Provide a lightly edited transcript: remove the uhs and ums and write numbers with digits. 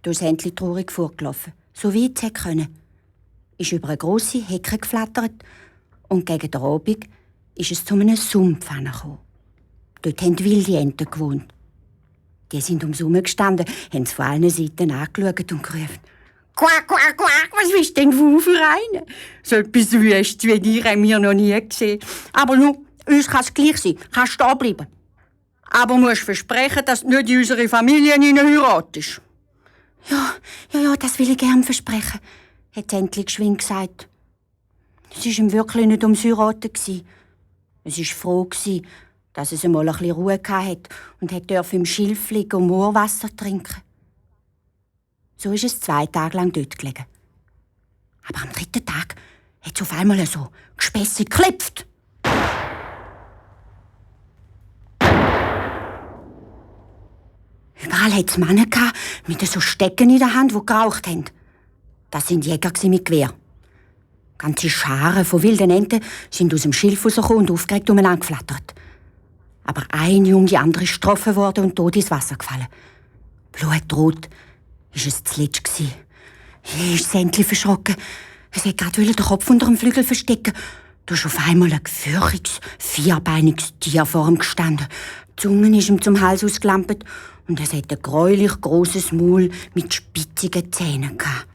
Da ist Entli traurig vorgelaufen, so weit es konnte. Ist über eine grosse Hecke geflattert und gegen den Abend ist es zu einem Sumpf gekommen. Dort haben wilde Enten gewohnt. Die sind ums Herum gestanden, haben es von allen Seiten angeschaut und gerufen: «Quack, quack, quack, was bist denn du für eine? So etwas Wüstes wie dir haben wir noch nie gesehen. Aber nun, uns kann es gleich sein, kannst stehen bleiben. Aber musst versprechen, dass du nicht in unsere Familie heiratest.» Ja, das will ich gern versprechen, hat Entli geschwind gesagt. Es war ihm wirklich nicht ums Heiraten. Es war froh, dass es einmal ein bisschen Ruhe hatte und durfte im Schilf liegen und Moorwasser trinken. So ist es 2 Tage lang dort gelegen. Aber am 3. Tag hat es auf einmal so gespässig geklopft. Überall hatte es Männer mit so Stecken in der Hand, die geraucht haben. Das waren Jäger mit Gewehr. Ganze Scharen von wilden Enten sind aus dem Schilf rausgekommen und aufgeregt umeinander geflattert. Aber eine um die andere ist getroffen worden und tot ins Wasser gefallen. Blutrot war es zuletzt. Hier ist es endlich verschrocken. Es wollte gerade den Kopf unter dem Flügel verstecken. Da ist auf einmal ein gefürchiges, vierbeiniges Tier vor ihm gestanden. Die Zunge ist ihm zum Hals ausgelampt und es hatte ein gräulich grosses Maul mit spitzigen Zähnen gehabt.